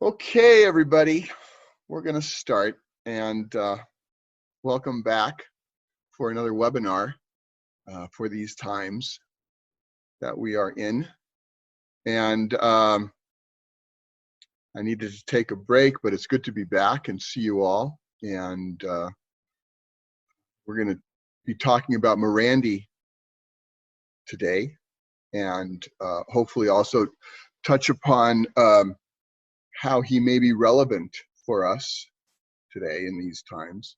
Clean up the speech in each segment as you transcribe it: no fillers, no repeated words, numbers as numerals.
Okay, everybody, we're going to start, and welcome back for another webinar for these times that we are in. And I needed to take a break, but it's good to be back and see you all. And we're going to be talking about Morandi today, and hopefully also touch upon how he may be relevant for us today in these times.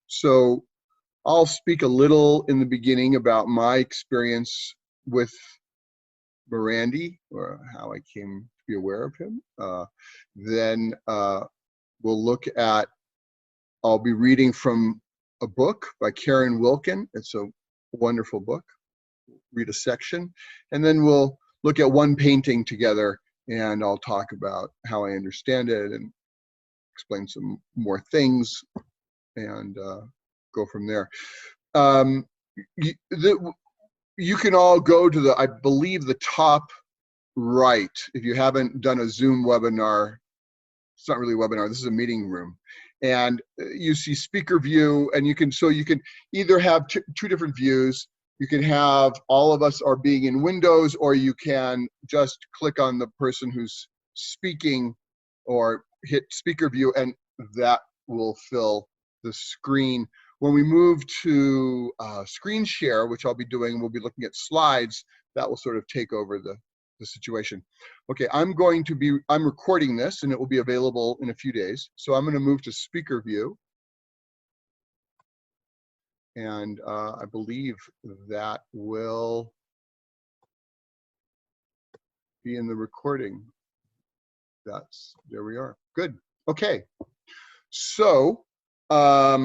So I'll speak a little in the beginning about my experience with Morandi, or how I came to be aware of him. Then we'll look at, I'll be reading from a book by Karen Wilkin. It's a wonderful book. Read a section, and then we'll look at one painting together, and I'll talk about how I understand it and explain some more things, and go from there. You can all go to the, I believe, the top right. If you haven't done a Zoom webinar, it's not really a webinar, this is a meeting room. And you see speaker view, and you can either have two different views. You can have all of us are being in Windows, or you can just click on the person who's speaking or hit speaker view, and that will fill the screen. When we move to screen share, which I'll be doing, we'll be looking at slides, that will sort of take over the situation. Okay, I'm recording this, and it will be available in a few days. So I'm going to move to speaker view. And I believe that will be in the recording. There we are. Good. Okay. So I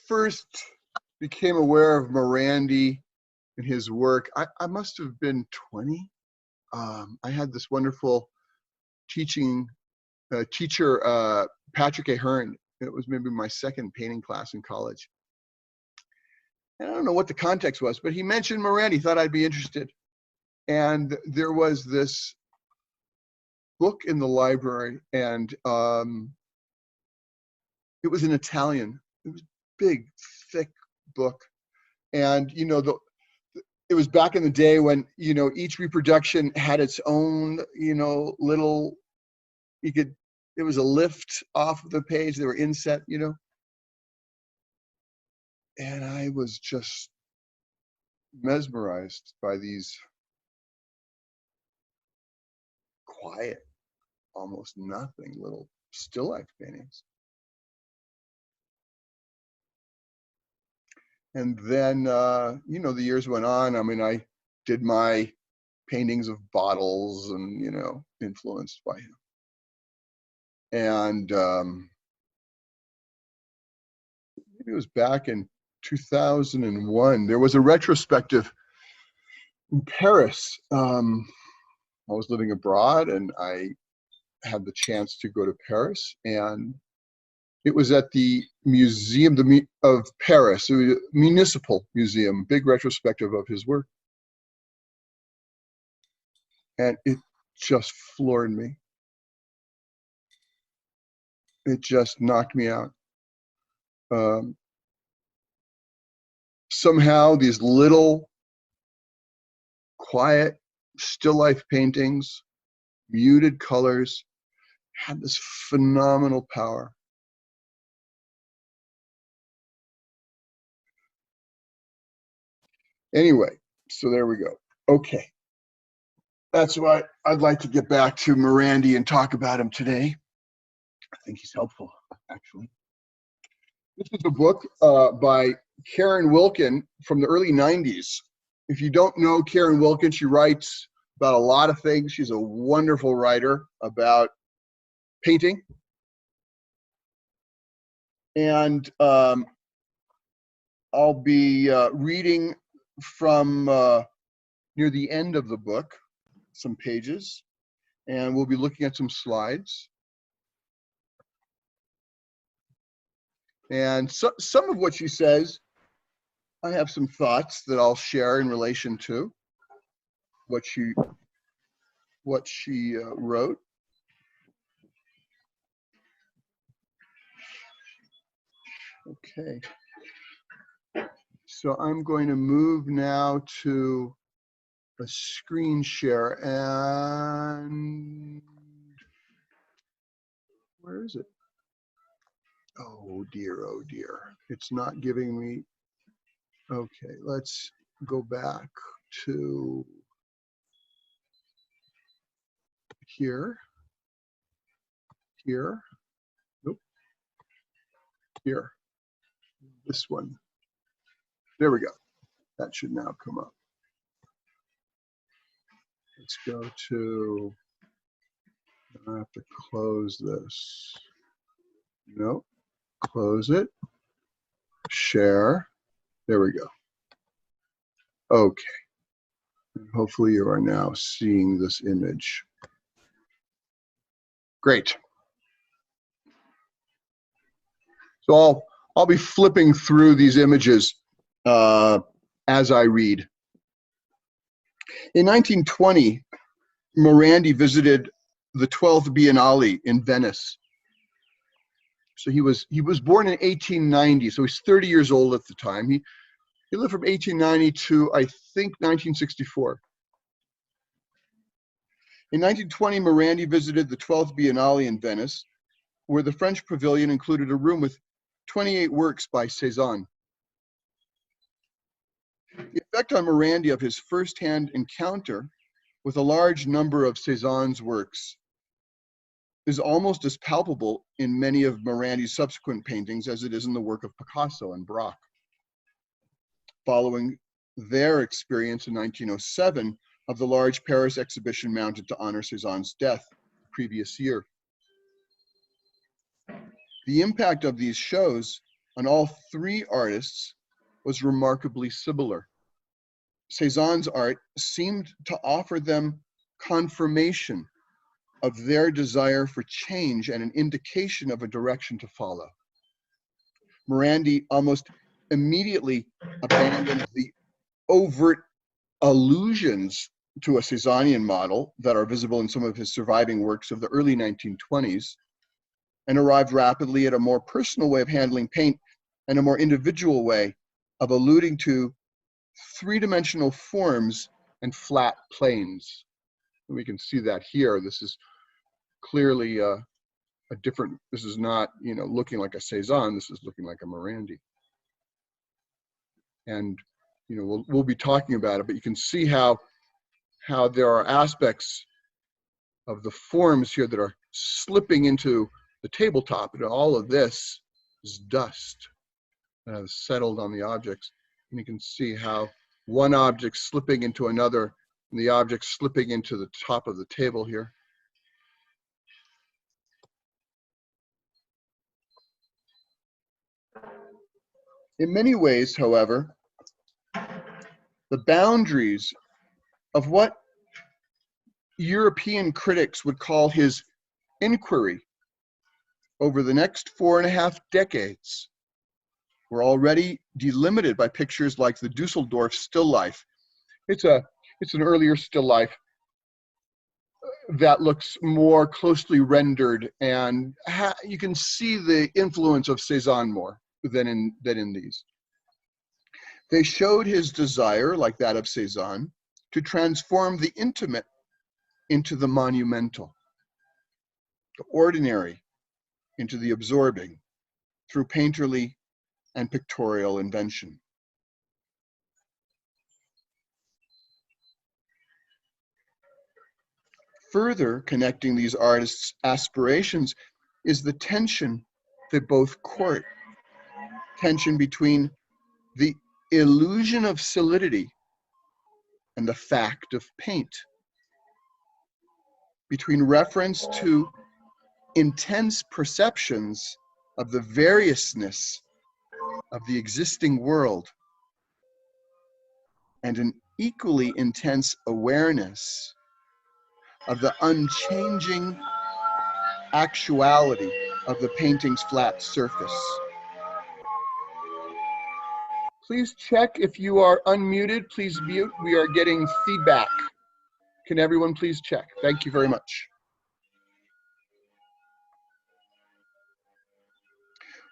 first became aware of Morandi and his work. I must have been 20. I had this wonderful teacher, Patrick Ahern. It was maybe my second painting class in college. And I don't know what the context was, but he mentioned Morandi, thought I'd be interested. And there was this book in the library, and it was in Italian. It was a big, thick book. And, you know, it was back in the day when, you know, each reproduction had its own, you know, little, it was a lift off of the page. They were inset, you know. And I was just mesmerized by these quiet, almost nothing little still life paintings. And then, you know, the years went on. I mean, I did my paintings of bottles and, you know, influenced by him. And maybe it was back in 2001. There was a retrospective in Paris. I was living abroad, and I had the chance to go to Paris, and it was at the Museum of Paris, a municipal museum, big retrospective of his work. And it just floored me. It just knocked me out. Somehow these little, quiet, still life paintings, muted colors, had this phenomenal power. Anyway, so there we go. Okay. That's why I'd like to get back to Morandi and talk about him today. I think he's helpful, actually. This is a book by Karen Wilkin from the early 90s. If you don't know Karen Wilkin, she writes about a lot of things. She's a wonderful writer about painting. And I'll be reading from near the end of the book, some pages, and we'll be looking at some slides. And some of what she says, I have some thoughts that I'll share in relation to. what she wrote. Okay. So I'm going to move now to a screen share, and where is it? Oh dear, it's not giving me. Okay, let's go back to here, nope, here, this one. There we go. That should now come up. Let's go to, I have to close this. Nope, close it, share, there we go. Okay, and hopefully you are now seeing this image. Great. So I'll be flipping through these images as I read. In 1920, Morandi visited the 12th Biennale in Venice. So he was born in 1890, so he's 30 years old at the time. He lived from 1890 to, I think, 1964. In 1920, Morandi visited the 12th Biennale in Venice, where the French pavilion included a room with 28 works by Cezanne. The effect on Morandi of his first-hand encounter with a large number of Cezanne's works is almost as palpable in many of Morandi's subsequent paintings as it is in the work of Picasso and Braque. Following their experience in 1907 of the large Paris exhibition mounted to honor Cezanne's death the previous year. The impact of these shows on all three artists was remarkably similar. Cezanne's art seemed to offer them confirmation of their desire for change and an indication of a direction to follow. Morandi almost immediately abandoned the overt allusions to a Cezannian model that are visible in some of his surviving works of the early 1920s, and arrived rapidly at a more personal way of handling paint and a more individual way of alluding to three-dimensional forms and flat planes. And we can see that here. This is clearly a different, this is not, looking like a Cezanne, this is looking like a Morandi. And, we'll be talking about it, but you can see how there are aspects of the forms here that are slipping into the tabletop, and all of this is dust that has settled on the objects. And you can see how one object slipping into another, and the object slipping into the top of the table here. In many ways, however, the boundaries of what European critics would call his inquiry over the next 4.5 decades were already delimited by pictures like the Dusseldorf still life. It's an earlier still life that looks more closely rendered, and you can see the influence of Cezanne more than in these. They showed his desire, like that of Cezanne, to transform the intimate into the monumental, the ordinary into the absorbing, through painterly and pictorial invention. Further connecting these artists' aspirations is the tension they both court, tension between the illusion of solidity and the fact of paint, between reference to intense perceptions of the variousness of the existing world and an equally intense awareness of the unchanging actuality of the painting's flat surface. Please check if you are unmuted. Please mute. We are getting feedback. Can everyone please check? Thank you very much.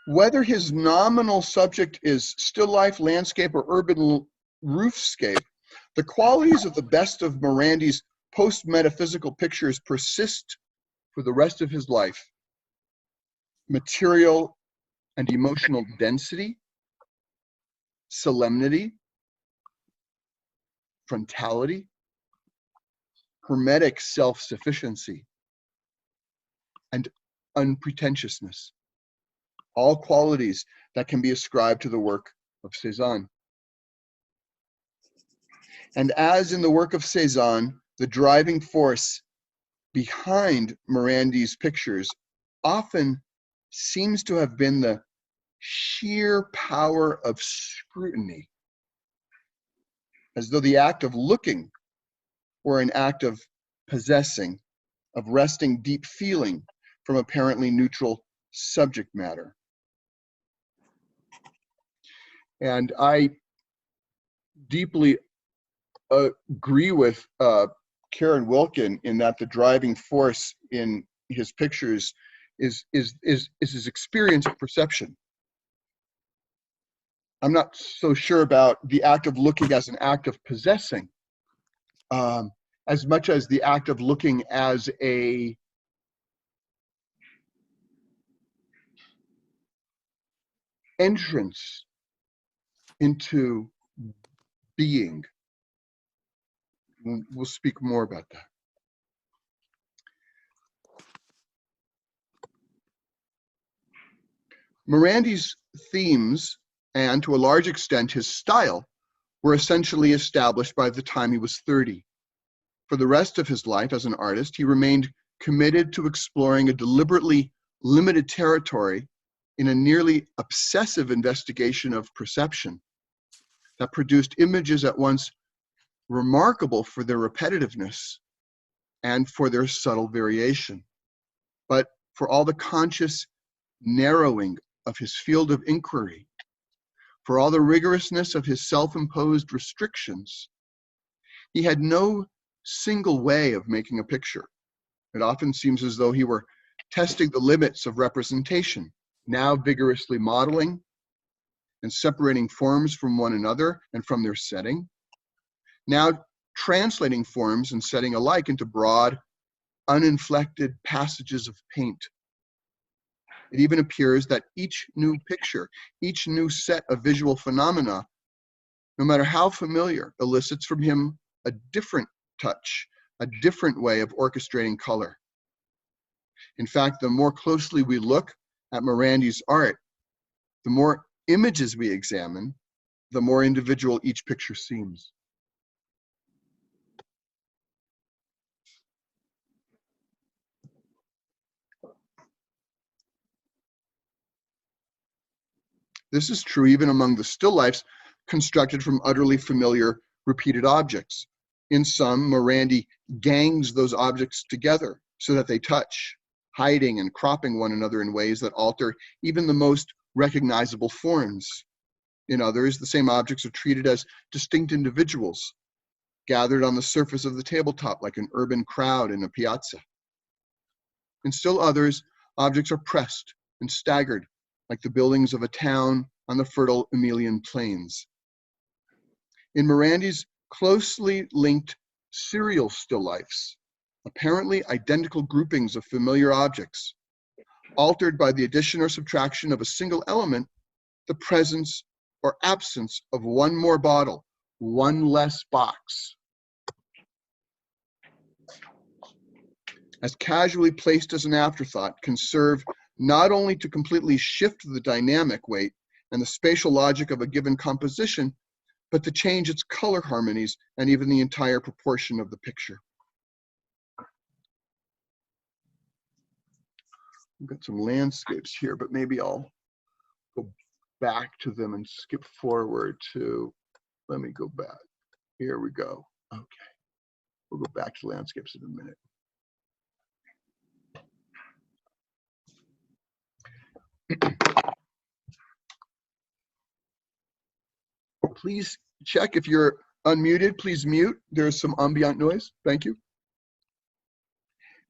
Whether his nominal subject is still life, landscape, or urban roofscape, the qualities of the best of Morandi's post-metaphysical pictures persist for the rest of his life. Material and emotional density, solemnity, frontality, hermetic self-sufficiency, and unpretentiousness. All qualities that can be ascribed to the work of Cezanne. And as in the work of Cezanne, the driving force behind Morandi's pictures often seems to have been the sheer power of scrutiny, as though the act of looking were an act of possessing, of wresting deep feeling from apparently neutral subject matter. And I deeply agree with Karen Wilkin in that the driving force in his pictures is his experience of perception. I'm not so sure about the act of looking as an act of possessing, as much as the act of looking as a entrance into being. We'll speak more about that. Morandi's themes, and to a large extent his style, were essentially established by the time he was 30. For the rest of his life as an artist, he remained committed to exploring a deliberately limited territory in a nearly obsessive investigation of perception that produced images at once remarkable for their repetitiveness and for their subtle variation, but for all the conscious narrowing of his field of inquiry, for all the rigorousness of his self-imposed restrictions. He had no single way of making a picture. It often seems as though he were testing the limits of representation, now vigorously modeling and separating forms from one another and from their setting, now translating forms and setting alike into broad, uninflected passages of paint. It even appears that each new picture, each new set of visual phenomena, no matter how familiar, elicits from him a different touch, a different way of orchestrating color. In fact, the more closely we look at Morandi's art, the more images we examine, the more individual each picture seems. This is true even among the still lifes constructed from utterly familiar, repeated objects. In some, Morandi gangs those objects together so that they touch, hiding and cropping one another in ways that alter even the most recognizable forms. In others, the same objects are treated as distinct individuals, gathered on the surface of the tabletop like an urban crowd in a piazza. In still others, objects are pressed and staggered like the buildings of a town on the fertile Emilian plains. In Morandi's closely linked serial still lifes, apparently identical groupings of familiar objects, altered by the addition or subtraction of a single element, the presence or absence of one more bottle, one less box. As casually placed as an afterthought, can serve not only to completely shift the dynamic weight and the spatial logic of a given composition, but to change its color harmonies and even the entire proportion of the picture. We've got some landscapes here, but maybe I'll go back to them and skip forward to, let me go back. Here we go. Okay, we'll go back to landscapes in a minute. Please check if you're unmuted. Please mute. There's some ambient noise. Thank you.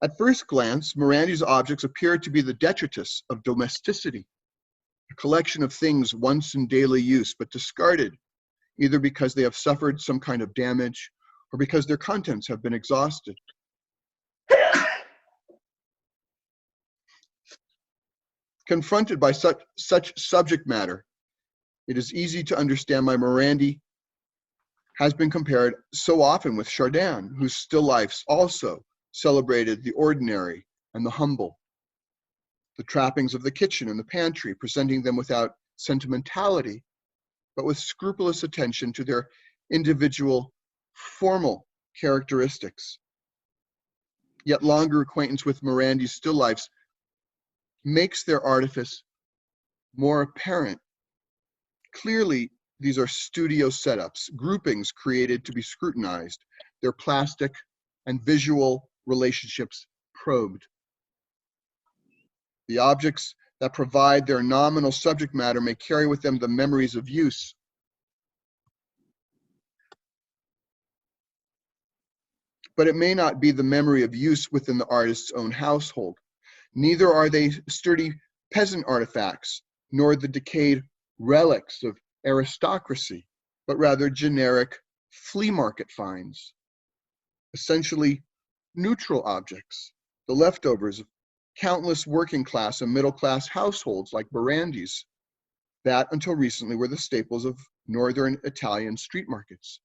At first glance, Morandi's objects appear to be the detritus of domesticity, a collection of things once in daily use but discarded, either because they have suffered some kind of damage or because their contents have been exhausted. Confronted by such subject matter, it is easy to understand why Morandi has been compared so often with Chardin, whose still lifes also celebrated the ordinary and the humble, the trappings of the kitchen and the pantry, presenting them without sentimentality, but with scrupulous attention to their individual formal characteristics. Yet longer acquaintance with Morandi's still lifes makes their artifice more apparent. Clearly, these are studio setups, groupings created to be scrutinized, their plastic and visual relationships probed. The objects that provide their nominal subject matter may carry with them the memories of use. But it may not be the memory of use within the artist's own household. Neither are they sturdy peasant artifacts, nor the decayed relics of aristocracy, but rather generic flea market finds, essentially neutral objects, the leftovers of countless working class and middle class households like Morandi's, that until recently were the staples of northern Italian street markets.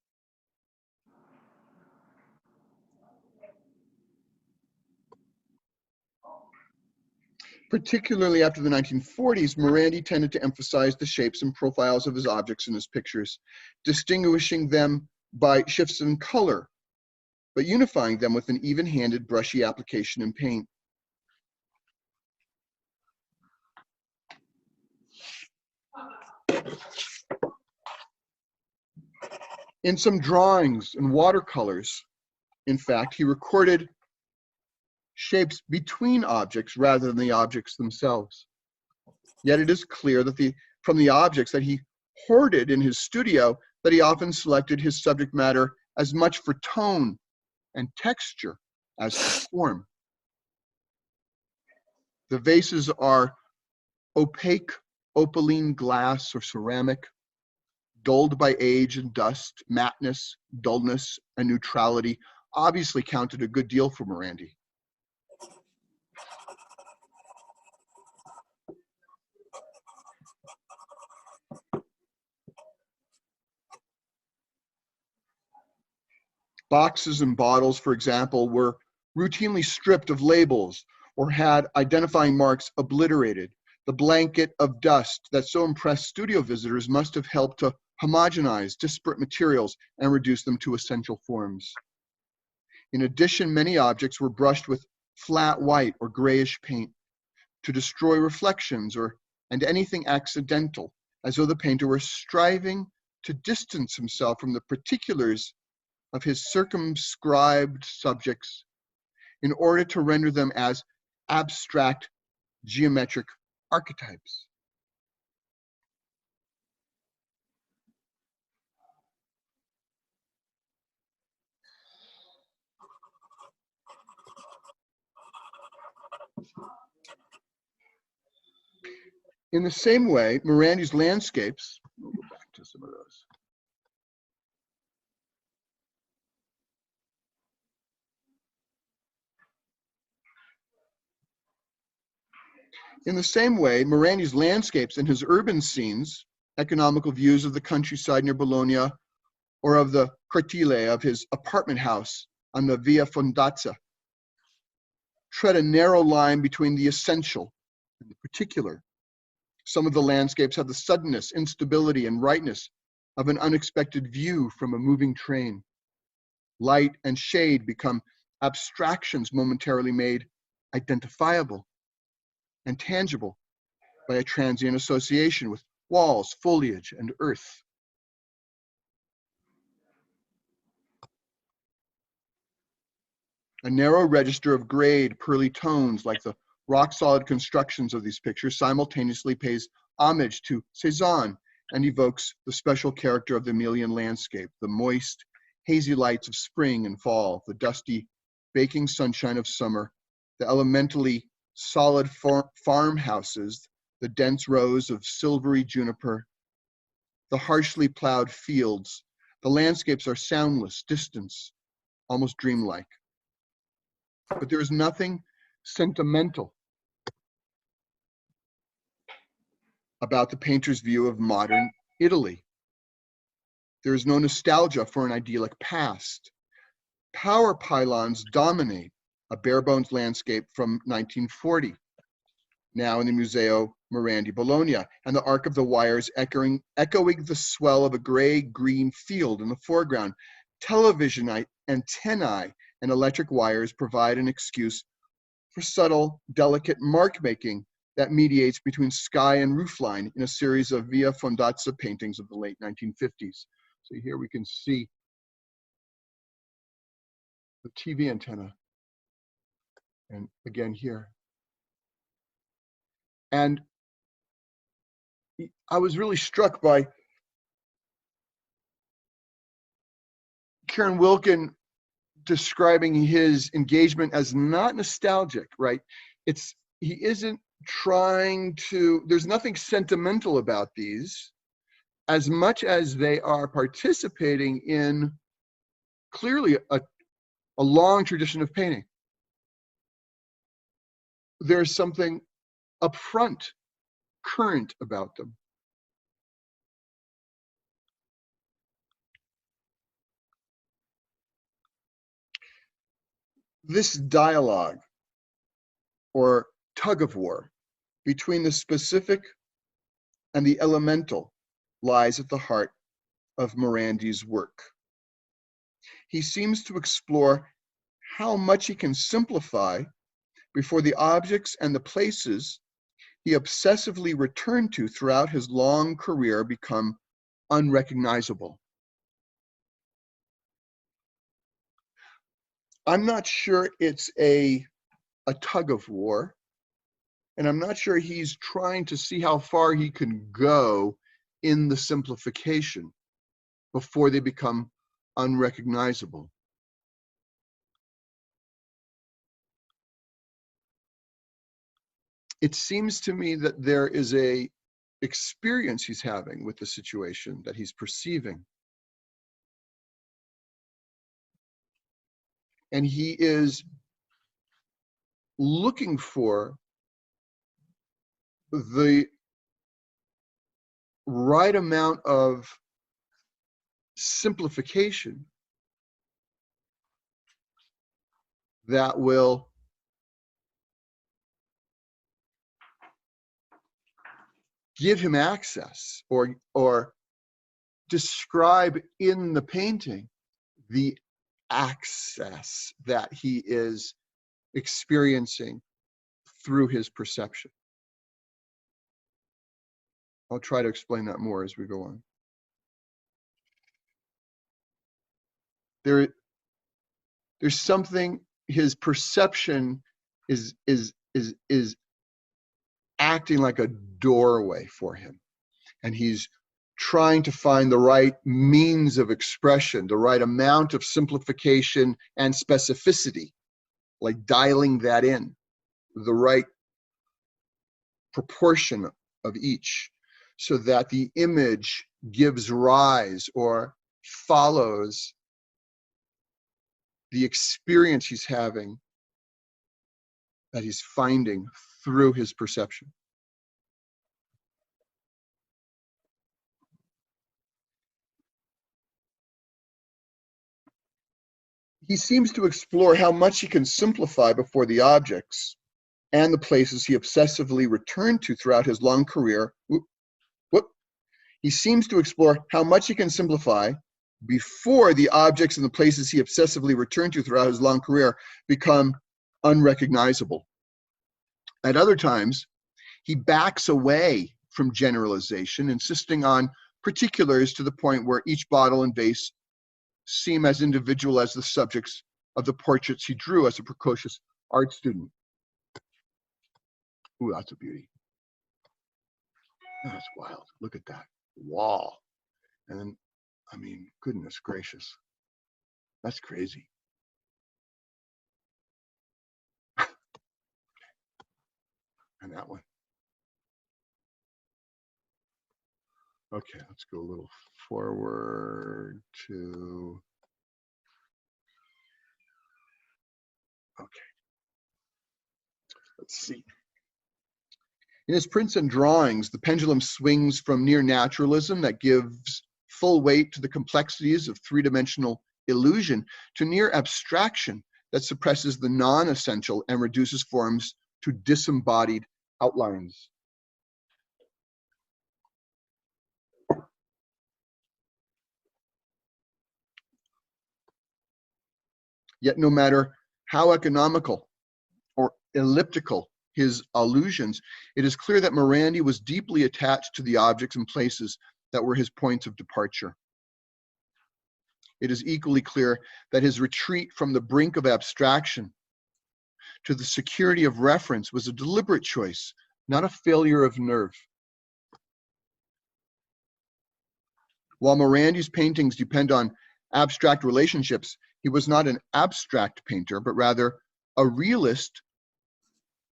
Particularly after the 1940s, Morandi tended to emphasize the shapes and profiles of his objects in his pictures, distinguishing them by shifts in color, but unifying them with an even-handed, brushy application in paint. In some drawings and watercolors, in fact, he recorded shapes between objects rather than the objects themselves. Yet it is clear that from the objects that he hoarded in his studio, that he often selected his subject matter as much for tone and texture as for form. The vases are opaque opaline glass or ceramic, dulled by age and dust, matteness, dullness, and neutrality obviously counted a good deal for Morandi. Boxes and bottles, for example, were routinely stripped of labels or had identifying marks obliterated. The blanket of dust that so impressed studio visitors must have helped to homogenize disparate materials and reduce them to essential forms. In addition, many objects were brushed with flat white or grayish paint to destroy reflections and anything accidental, as though the painter were striving to distance himself from the particulars of his circumscribed subjects in order to render them as abstract geometric archetypes. In the same way, Morandi's landscapes, we'll go back to some of those. In the same way, Morandi's landscapes and his urban scenes, economical views of the countryside near Bologna, or of the cortile of his apartment house on the Via Fondazza, tread a narrow line between the essential and the particular. Some of the landscapes have the suddenness, instability, and rightness of an unexpected view from a moving train. Light and shade become abstractions momentarily made identifiable and tangible by a transient association with walls, foliage, and earth. A narrow register of grayed, pearly tones, like the rock-solid constructions of these pictures, simultaneously pays homage to Cezanne and evokes the special character of the Emilian landscape, the moist, hazy lights of spring and fall, the dusty, baking sunshine of summer, the elementally solid farmhouses, the dense rows of silvery juniper, the harshly plowed fields. The landscapes are soundless, distant, almost dreamlike. But there is nothing sentimental about the painter's view of modern Italy. There is no nostalgia for an idyllic past. Power pylons dominate a bare-bones landscape from 1940, now in the Museo Morandi, Bologna, and the arc of the wires echoing the swell of a gray-green field in the foreground. Television antennae and electric wires provide an excuse for subtle, delicate mark-making that mediates between sky and roofline in a series of Via Fondazza paintings of the late 1950s. So here we can see the TV antenna, and again here. And I was really struck by Kieran Wilkin describing his engagement as not nostalgic, right? He isn't trying to, there's nothing sentimental about these as much as they are participating in clearly a long tradition of painting. There's something upfront, current about them. This dialogue or tug of war between the specific and the elemental lies at the heart of Morandi's work. He seems to explore how much he can simplify before the objects and the places he obsessively returned to throughout his long career become unrecognizable. I'm not sure it's a tug of war, and I'm not sure he's trying to see how far he can go in the simplification before they become unrecognizable. It seems to me that there is a experience he's having with the situation that he's perceiving. And he is looking for the right amount of simplification that will give him access or describe in the painting the access that he is experiencing through his perception. I'll try to explain that more as we go on. There's something, his perception is acting like a doorway for him, and he's trying to find the right means of expression, the right amount of simplification and specificity, like dialing that in, the right proportion of each, so that the image gives rise or follows the experience he's having, that he's finding through his perception. He seems to explore how much he can simplify before the objects and the places he obsessively returned to throughout his long career. He seems to explore how much he can simplify before the objects and the places he obsessively returned to throughout his long career become unrecognizable. At other times, he backs away from generalization, insisting on particulars to the point where each bottle and vase seem as individual as the subjects of the portraits he drew as a precocious art student. Ooh, that's a beauty. That's wild. Look at that wall. And then, I mean, goodness gracious. That's crazy. and that one. Okay, let's go a little forward to, okay, let's see. In his prints and drawings, the pendulum swings from near naturalism that gives full weight to the complexities of three-dimensional illusion to near abstraction that suppresses the non-essential and reduces forms to disembodied outlines. Yet no matter how economical or elliptical his allusions, it is clear that Morandi was deeply attached to the objects and places that were his points of departure. It is equally clear that his retreat from the brink of abstraction to the security of reference was a deliberate choice, not a failure of nerve. While Morandi's paintings depend on abstract relationships, he was not an abstract painter, but rather a realist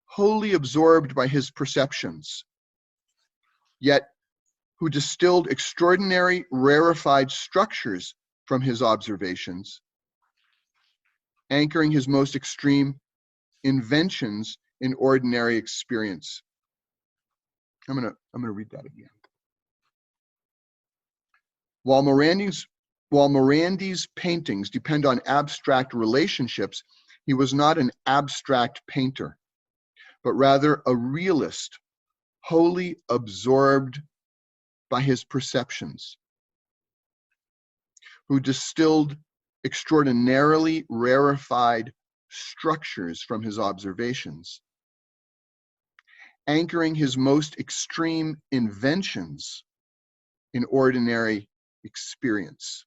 wholly absorbed by his perceptions, yet who distilled extraordinary rarefied structures from his observations, anchoring his most extreme inventions in ordinary experience. I'm gonna read that again. While Morandi's paintings depend on abstract relationships, he was not an abstract painter, but rather a realist, wholly absorbed by his perceptions, who distilled extraordinarily rarefied structures from his observations, anchoring his most extreme inventions in ordinary experience.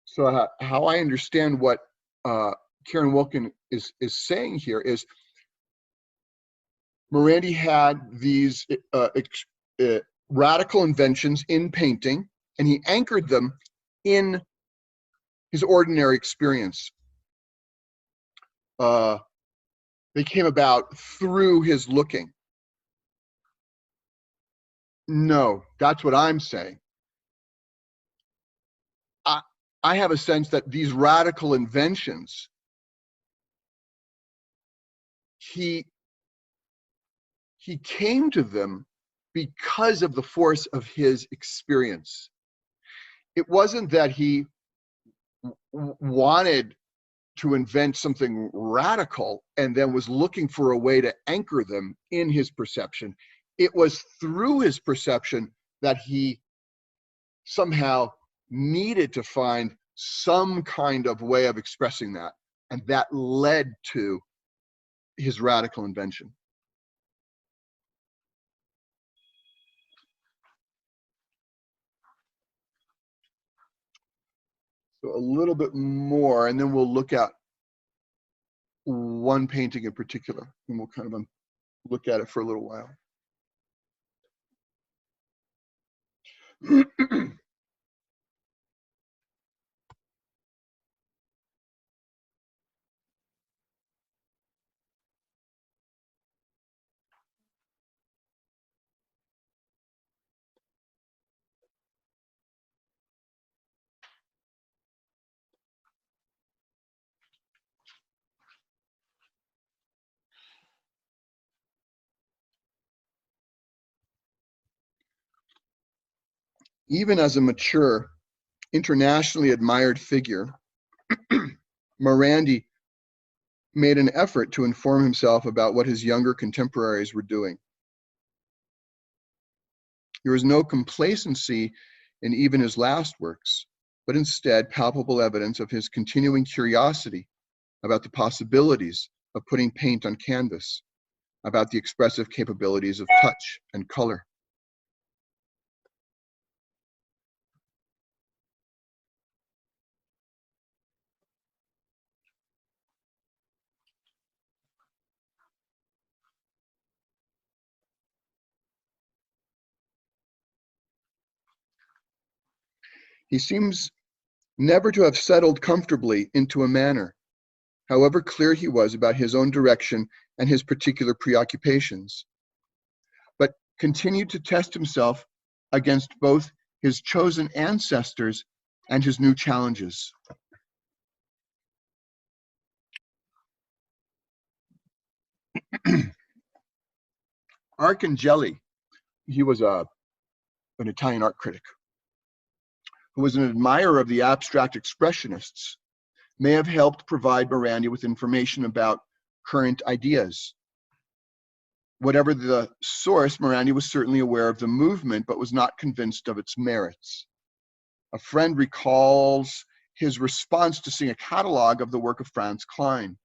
So how I understand what Karen Wilkin is saying here is Morandi had these radical inventions in painting, and he anchored them in his ordinary experience. They came about through his looking. No, that's what I'm saying. I have a sense that these radical inventions, he came to them because of the force of his experience. It wasn't that he wanted to invent something radical and then was looking for a way to anchor them in his perception. It was through his perception that he somehow needed to find some kind of way of expressing that, and that led to his radical invention. So a little bit more, and then we'll look at one painting in particular, and we'll kind of look at it for a little while. Even as a mature, internationally admired figure, Morandi made an effort to inform himself about what his younger contemporaries were doing. There was no complacency in even his last works, but instead palpable evidence of his continuing curiosity about the possibilities of putting paint on canvas, about the expressive capabilities of touch and color. He seems never to have settled comfortably into a manner, however clear he was about his own direction and his particular preoccupations, but continued to test himself against both his chosen ancestors and his new challenges. Arcangeli, he was an Italian art critic who was an admirer of the abstract expressionists, may have helped provide Morandi with information about current ideas. Whatever the source, Morandi was certainly aware of the movement, but was not convinced of its merits. A friend recalls his response to seeing a catalog of the work of Franz Klein.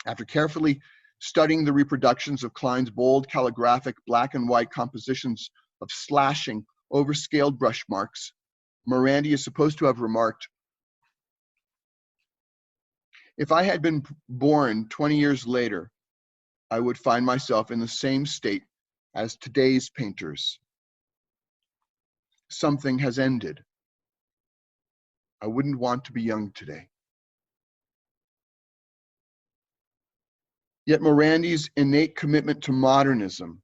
After carefully studying the reproductions of Klein's bold calligraphic black and white compositions of slashing, overscaled brush marks, Morandi is supposed to have remarked, "If I had been born 20 years later, I would find myself in the same state as today's painters. Something has ended. I wouldn't want to be young today." Yet Morandi's innate commitment to modernism,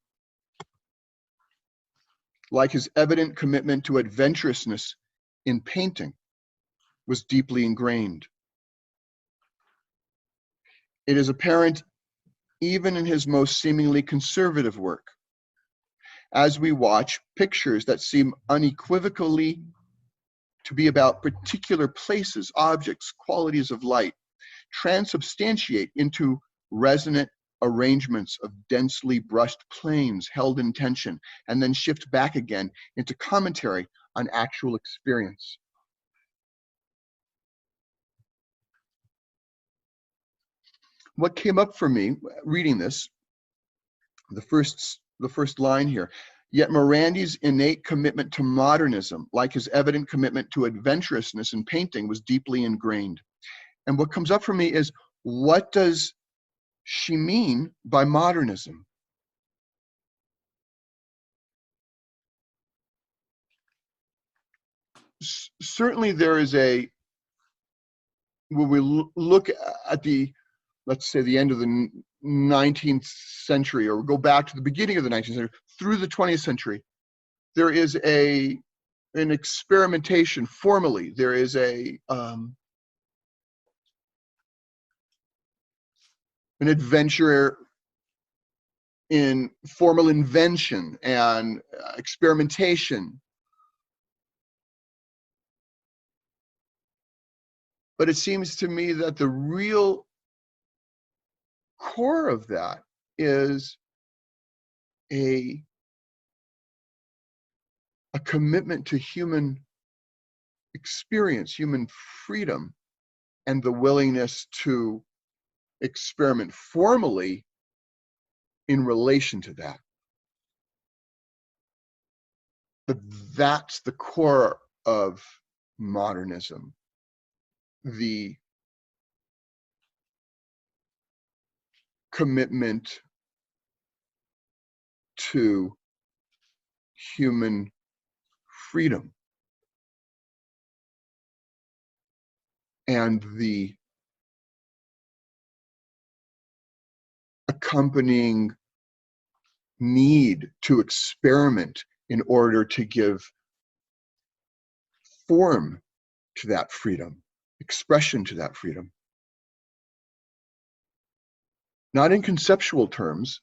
like his evident commitment to adventurousness in painting, was deeply ingrained. It is apparent even in his most seemingly conservative work, as we watch pictures that seem unequivocally to be about particular places, objects, qualities of light, transubstantiate into resonant arrangements of densely brushed planes held in tension, and then shift back again into commentary on actual experience. What came up for me reading this, the first line here, yet Morandi's innate commitment to modernism, like his evident commitment to adventurousness in painting, was deeply ingrained. And what comes up for me is, what does she mean by modernism? Certainly there is when we look at let's say the end of the 19th century, or go back to the beginning of the 19th century, through the 20th century, there is an experimentation formally. There is an adventure in formal invention and experimentation. But it seems to me that the real core of that is a commitment to human experience, human freedom, and the willingness to experiment formally in relation to that. But that's the core of modernism. The commitment to human freedom and the accompanying need to experiment in order to give form to that freedom, expression to that freedom. Not in conceptual terms,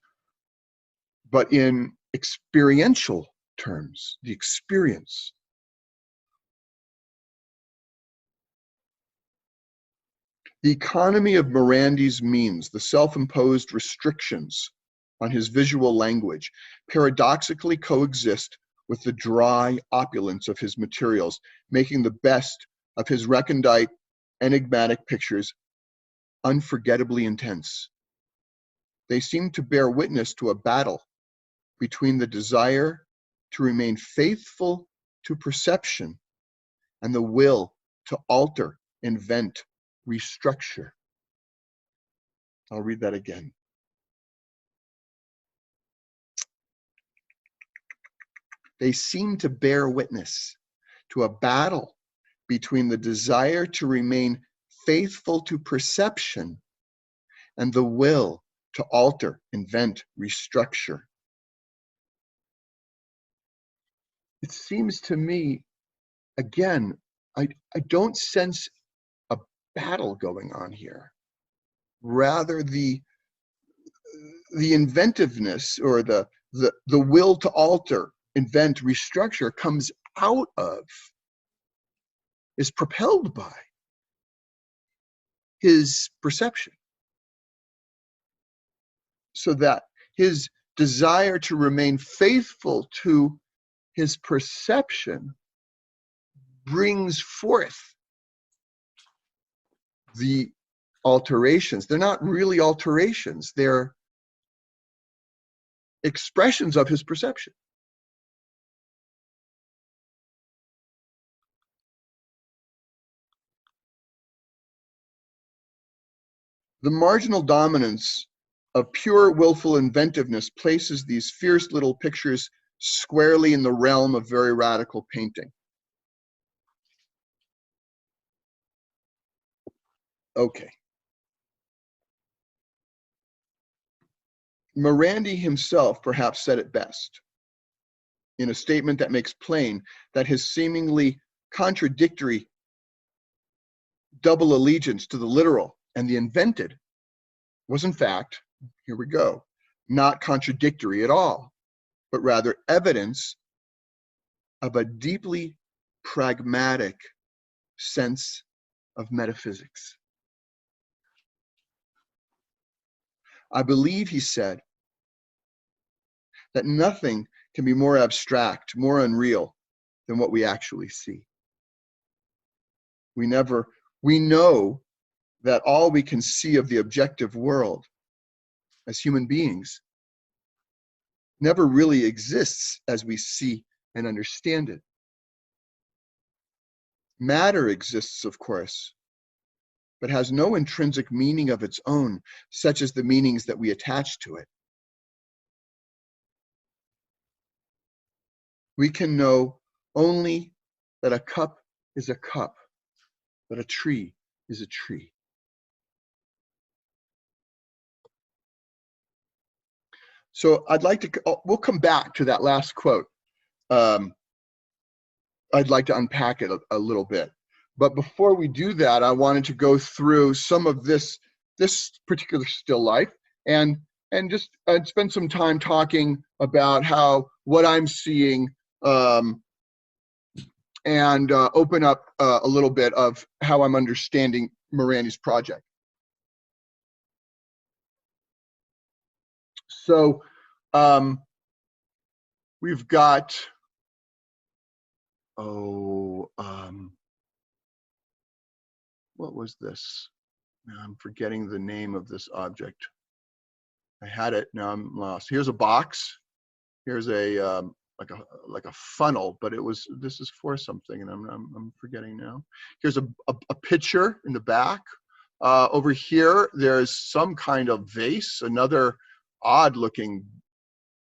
but in experiential terms, the experience. The economy of Morandi's means, the self-imposed restrictions on his visual language, paradoxically coexist with the dry opulence of his materials, making the best of his recondite, enigmatic pictures unforgettably intense. They seem to bear witness to a battle between the desire to remain faithful to perception and the will to alter, invent, restructure. I'll read that again. They seem to bear witness to a battle between the desire to remain faithful to perception and the will to alter, invent, restructure. It seems to me, again, I don't sense a battle going on here. Rather, the inventiveness or the will to alter, invent, restructure comes out of, is propelled by his perception. So that his desire to remain faithful to his perception brings forth the alterations. They're not really alterations, they're expressions of his perception. The marginal dominance of pure willful inventiveness places these fierce little pictures squarely in the realm of very radical painting. Okay. Morandi himself perhaps said it best in a statement that makes plain that his seemingly contradictory double allegiance to the literal and the invented was in fact, here we go, not contradictory at all, but rather evidence of a deeply pragmatic sense of metaphysics. I believe, he said, that nothing can be more abstract, more unreal than what we actually see. We know that all we can see of the objective world as human beings never really exists as we see and understand it. Matter exists, of course, but has no intrinsic meaning of its own, such as the meanings that we attach to it. We can know only that a cup is a cup, that a tree is a tree. So I'd like to, we'll come back to that last quote. I'd like to unpack it a little bit. But before we do that, I wanted to go through some of this particular still life and just spend some time talking about what I'm seeing and open up a little bit of how I'm understanding Morandi's project. So we've got, what was this? Now I'm forgetting the name of this object. I had it, now I'm lost. Here's a box. Here's a like a funnel, but this is for something, and I'm forgetting now. Here's a pitcher in the back. Over here, there's some kind of vase, another odd-looking,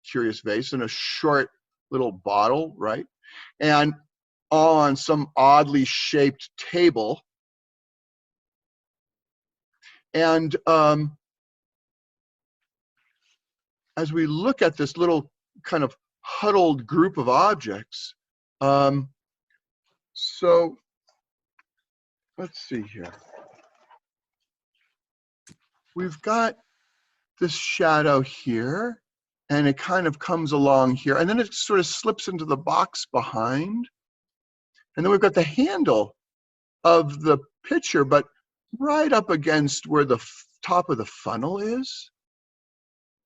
curious vase, and a short little bottle, right? And on some oddly shaped table. And as we look at this little kind of huddled group of objects, so let's see here. We've got this shadow here, and it kind of comes along here, and then it sort of slips into the box behind. And then we've got the handle of the pitcher, but right up against where the top of the funnel is.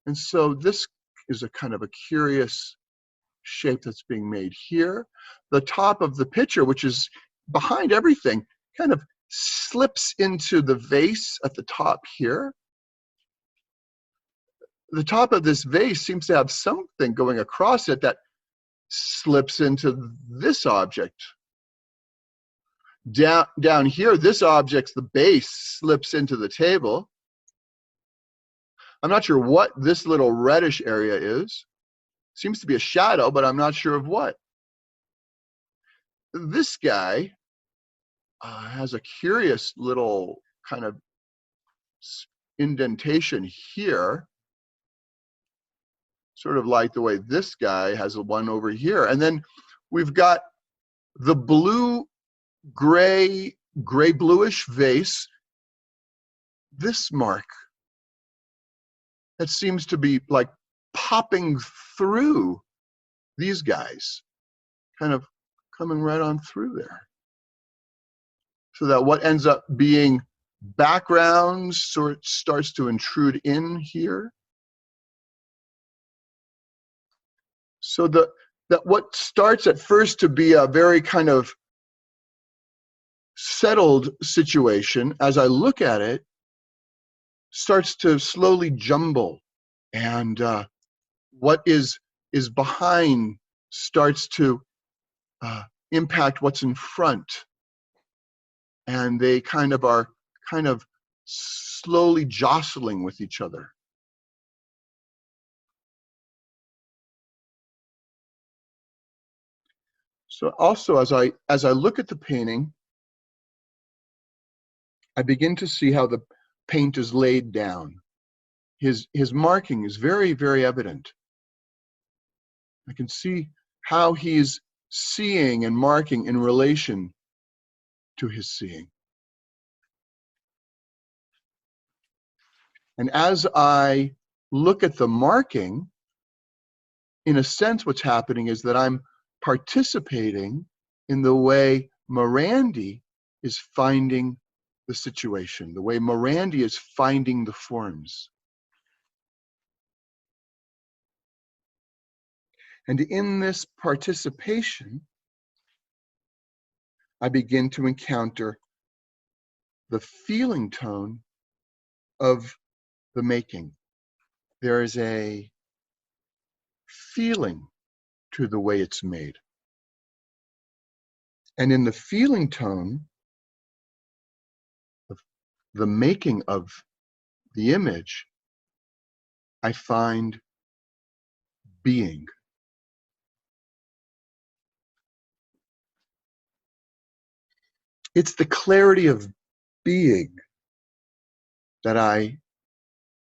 And so this is a kind of a curious shape that's being made here. The top of the pitcher, which is behind everything, kind of slips into the vase at the top here. The top of this vase seems to have something going across it that slips into this object. Down here, this object's the base slips into the table. I'm not sure what this little reddish area is. Seems to be a shadow, but I'm not sure of what. This guy has a curious little kind of indentation here, sort of like the way this guy has a one over here. And then we've got the blue, gray bluish vase, this mark that seems to be like popping through these guys, kind of coming right on through there. So that what ends up being background sort of starts to intrude in here. So that what starts at first to be a very kind of settled situation, as I look at it, starts to slowly jumble, and what is behind starts to impact what's in front, and they kind of slowly jostling with each other. So also, as I look at the painting, I begin to see how the paint is laid down. His marking is very, very evident. I can see how he's seeing and marking in relation to his seeing. And as I look at the marking, in a sense, what's happening is that I'm participating in the way Morandi is finding the situation, the way Morandi is finding the forms. And in this participation, I begin to encounter the feeling tone of the making. There is a feeling to the way it's made. And in the feeling tone of the making of the image, I find being. It's the clarity of being that I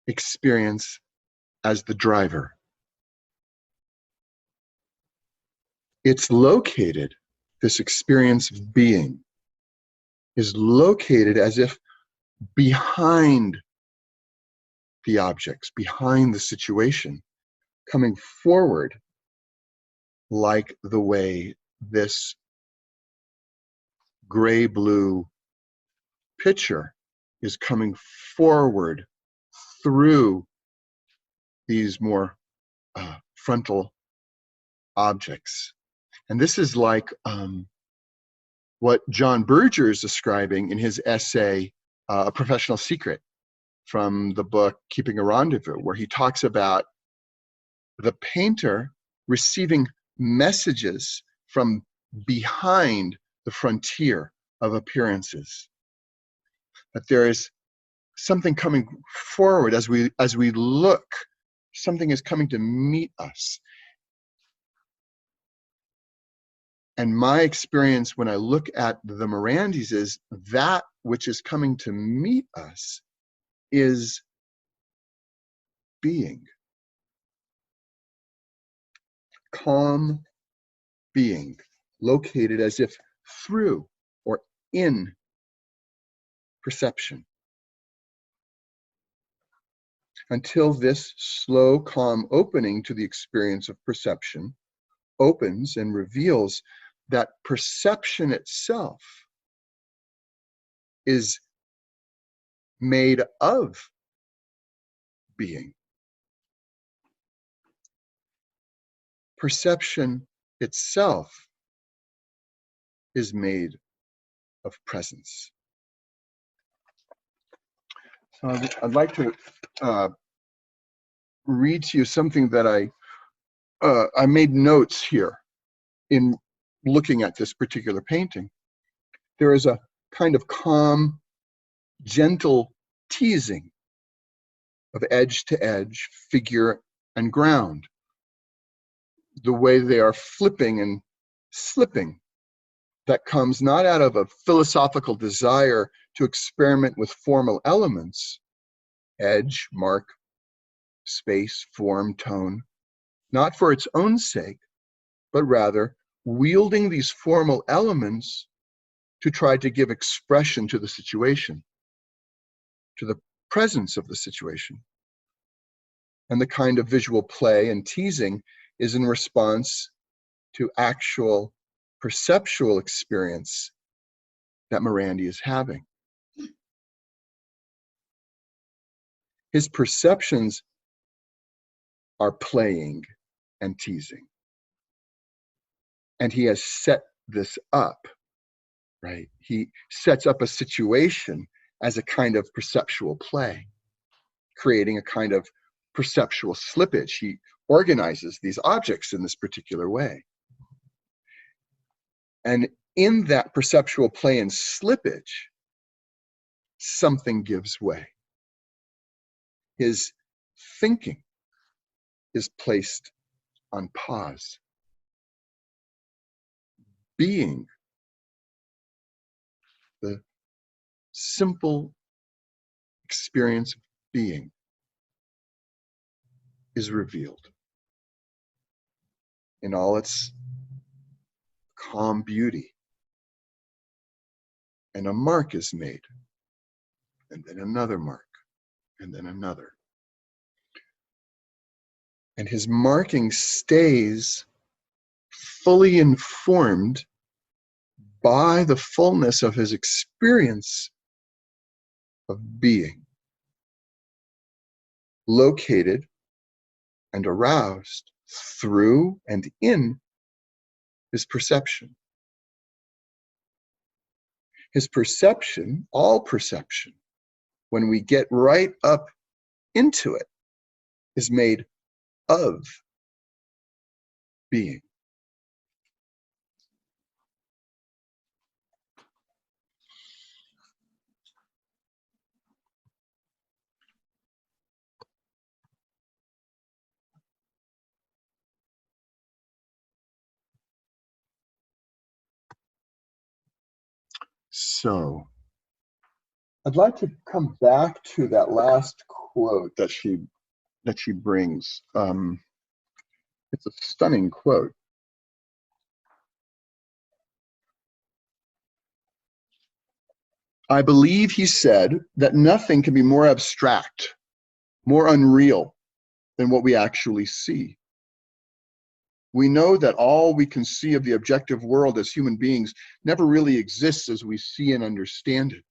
experience as the driver. It's located, this experience of being is located as if behind the objects, behind the situation, coming forward like the way this gray-blue picture is coming forward through these more frontal objects. And this is like what John Berger is describing in his essay, A Professional Secret, from the book Keeping a Rendezvous, where he talks about the painter receiving messages from behind the frontier of appearances. That there is something coming forward as we look, something is coming to meet us. And my experience when I look at the Morandis is that which is coming to meet us is being. Calm being, located as if through or in perception. Until this slow, calm opening to the experience of perception opens and reveals that perception itself is made of being. Perception itself is made of presence. So I'd like to read to you something that I made notes here in looking at this particular painting. There is a kind of calm, gentle teasing of edge to edge, figure and ground. The way they are flipping and slipping that comes not out of a philosophical desire to experiment with formal elements, edge, mark, space, form, tone, not for its own sake, but rather wielding these formal elements to try to give expression to the situation, to the presence of the situation. And the kind of visual play and teasing is in response to actual perceptual experience that Morandi is having. His perceptions are playing and teasing. And he has set this up, right? He sets up a situation as a kind of perceptual play, creating a kind of perceptual slippage. He organizes these objects in this particular way. And in that perceptual play and slippage, something gives way. His thinking is placed on pause. Being, the simple experience of being, is revealed in all its calm beauty. And a mark is made, and then another mark, and then another. And his marking stays fully informed by the fullness of his experience of being, located and aroused through and in his perception. His perception, all perception, when we get right up into it, is made of being. So, I'd like to come back to that last quote that she brings. It's a stunning quote. I believe he said that nothing can be more abstract, more unreal than what we actually see. We know that all we can see of the objective world as human beings never really exists as we see and understand it.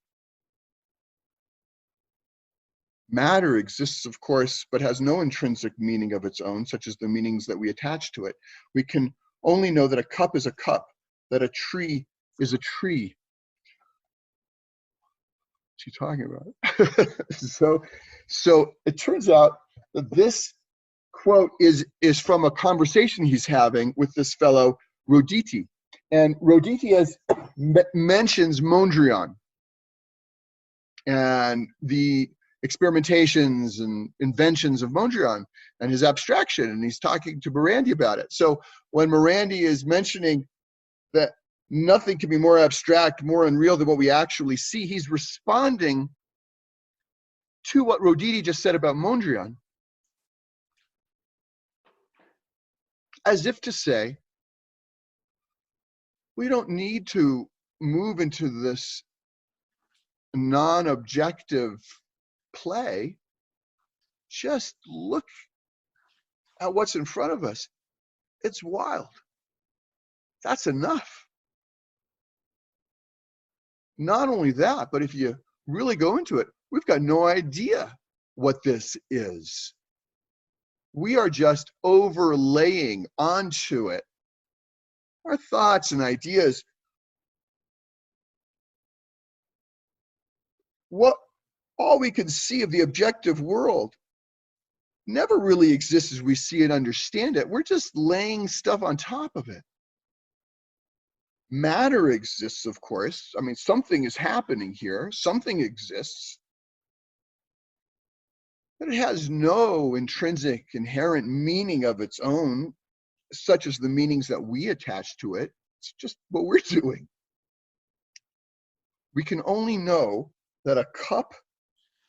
Matter exists, of course, but has no intrinsic meaning of its own, such as the meanings that we attach to it. We can only know that a cup is a cup, that a tree is a tree. What's she talking about? So it turns out that this quote is from a conversation he's having with this fellow Roditi. And Roditi mentions Mondrian and the experimentations and inventions of Mondrian and his abstraction, and he's talking to Morandi about it. So when Morandi is mentioning that nothing can be more abstract, more unreal than what we actually see, he's responding to what Roditi just said about Mondrian, as if to say, we don't need to move into this non-objective play. Just look at what's in front of us. It's wild. That's enough. Not only that, but if you really go into it, we've got no idea what this is. We are just overlaying onto it our thoughts and ideas. What all we can see of the objective world never really exists as we see and understand it. We're just laying stuff on top of it. Matter exists, of course. I mean, something is happening here. Something exists. But it has no intrinsic, inherent meaning of its own, such as the meanings that we attach to it. It's just what we're doing. We can only know that a cup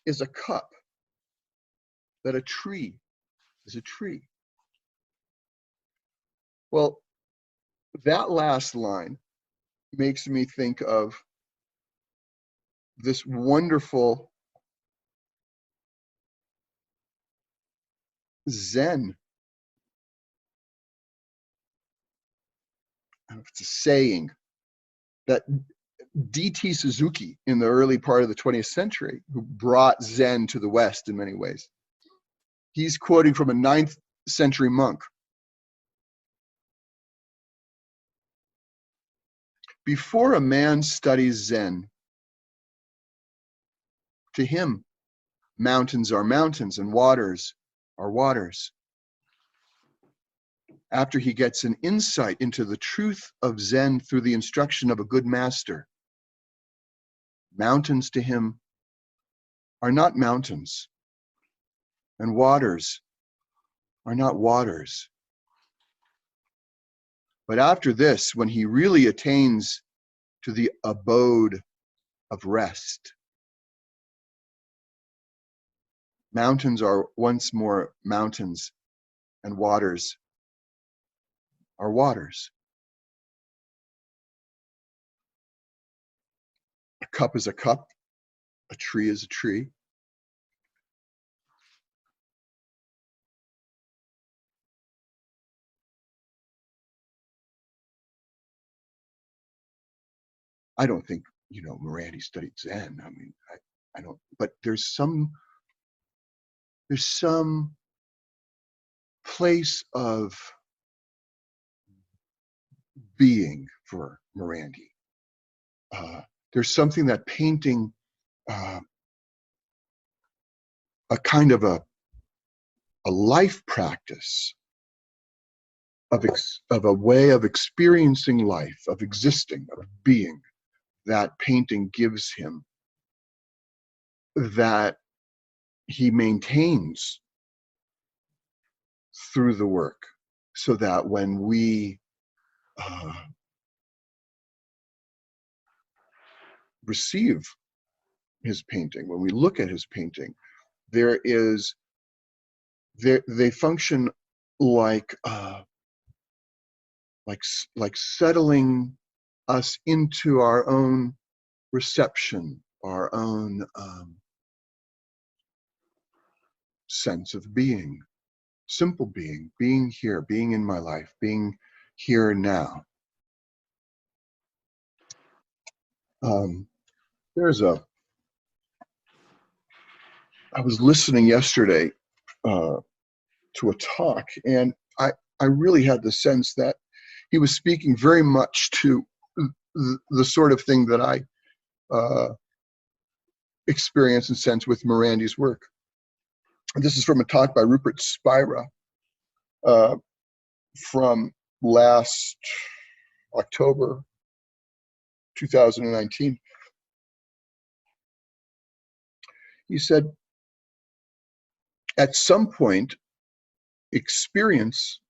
is a cup, that a tree is a tree. Well, that last line makes me think of this wonderful Zen, I don't know if it's a saying, that D.T. Suzuki in the early part of the 20th century, who brought Zen to the West in many ways. He's quoting from a 9th century monk. Before a man studies Zen, to him, mountains are mountains and waters are waters. After he gets an insight into the truth of Zen through the instruction of a good master, mountains to him are not mountains, and waters are not waters. But after this, when he really attains to the abode of rest, mountains are once more mountains, and waters are waters. A cup is a cup, a tree is a tree. I don't think, Morandi studied Zen. I mean, I don't, but there's some place of being for Morandi. There's something that painting, a kind of a life practice of a way of experiencing life, of existing, of being, that painting gives him, that he maintains through the work, so that when we receive his painting, when we look at his painting, they function like settling us into our own reception, our own sense of being, simple being here, being in my life, being here now. I was listening yesterday to a talk, and I really had the sense that he was speaking very much to the sort of thing that I experience and sense with Morandi's work. And this is from a talk by Rupert Spira from last October 2019. He said, at some point, experience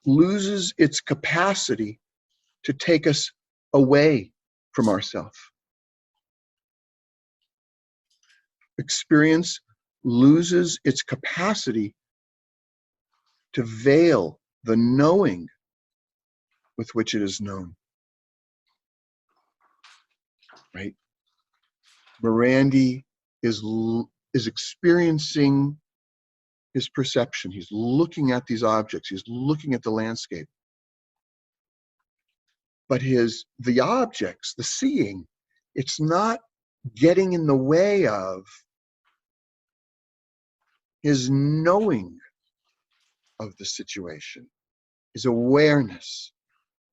loses its capacity to take us away from ourselves. Experience loses its capacity to veil the knowing with which it is known. Right? Morandi is experiencing his perception. He's looking at these objects. He's looking at the landscape. But the objects, the seeing, it's not getting in the way of his knowing of the situation, his awareness.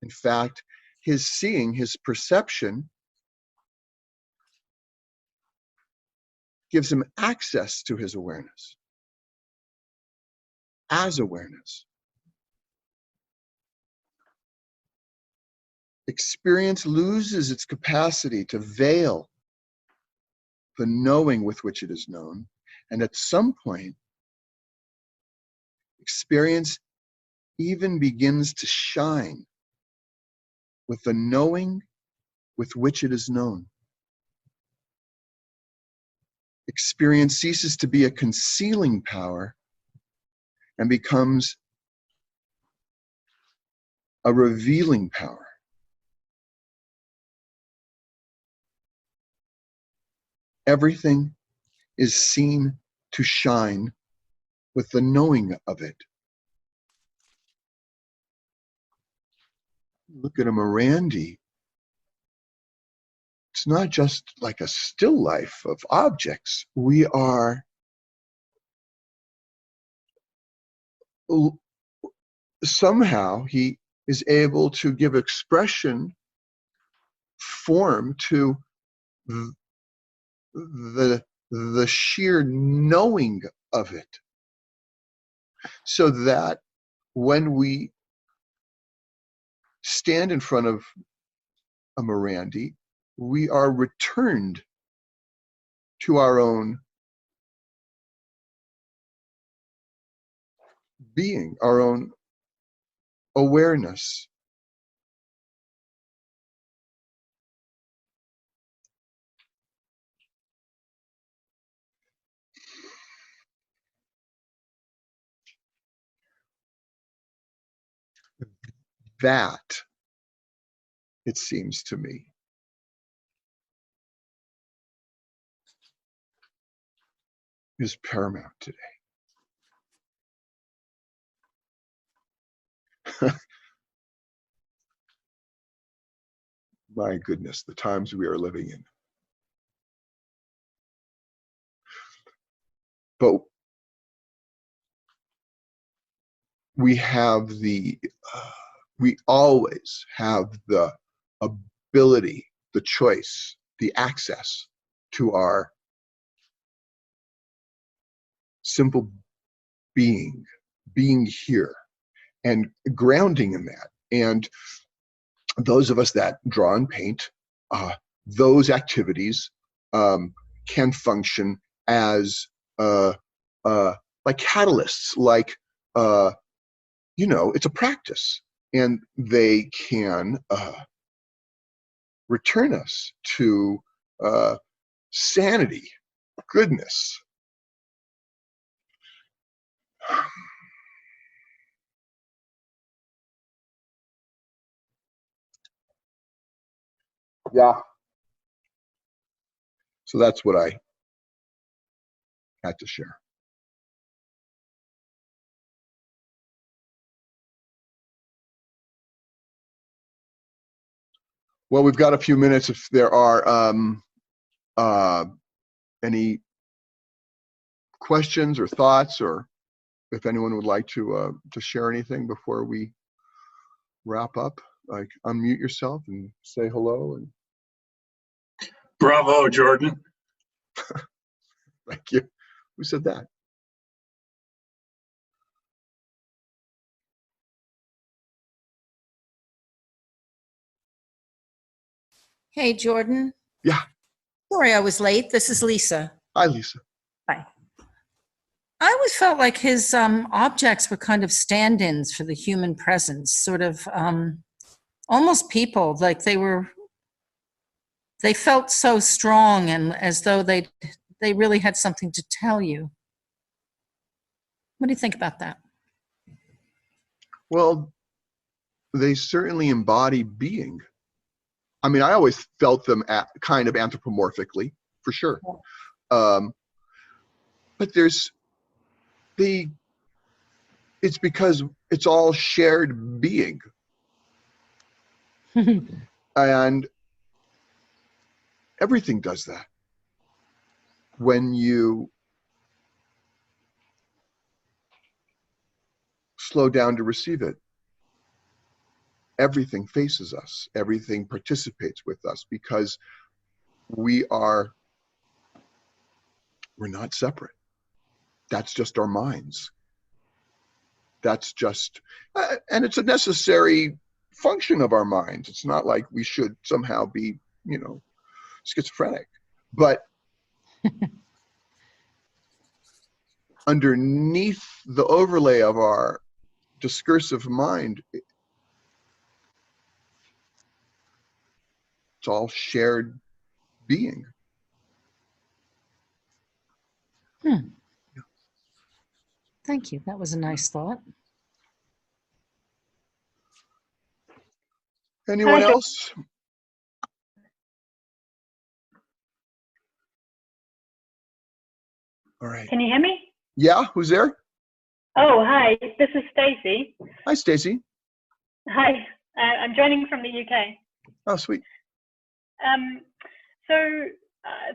In fact, his seeing, his perception, gives him access to his awareness as awareness. Experience loses its capacity to veil the knowing with which it is known, and at some point, experience even begins to shine with the knowing with which it is known. Experience ceases to be a concealing power and becomes a revealing power. Everything is seen to shine with the knowing of it. Look at a Morandi. It's not just like a still life of objects. We are somehow he is able to give expression, form to the sheer knowing of it, so that when we stand in front of a Morandi, we are returned to our own being, our own awareness. That, it seems to me, is paramount today. My goodness, the times we are living in. But we have we always have the ability, the choice, the access to our simple being here and grounding in that. And those of us that draw and paint, those activities can function as like catalysts, like it's a practice, and they can return us to sanity, goodness. Yeah. So that's what I had to share. Well, we've got a few minutes if there are any questions or thoughts, or if anyone would like to share anything before we wrap up. Like, unmute yourself and say hello. And bravo, Jordan. Thank you. Who said that? Hey, Jordan. Yeah. Sorry I was late. This is Lisa. Hi, Lisa. Hi. I always felt like his objects were kind of stand-ins for the human presence, sort of almost people, like they felt so strong and as though they really had something to tell you. What do you think about that? Well, they certainly embody being. I mean, I always felt them kind of anthropomorphically, for sure. But it's because it's all shared being. And everything does that. When you slow down to receive it, everything faces us, everything participates with us, because we're not separate. That's just our minds. That's just, and it's a necessary function of our minds. It's not like we should somehow be, schizophrenic. But underneath the overlay of our discursive mind, It's all shared being. Thank you. That was a nice thought. Anyone else? All right. Can you hear me? Yeah, who's there? Oh, hi. This is Stacey. Hi, Stacey. Hi. I'm joining from the UK. Oh, sweet. So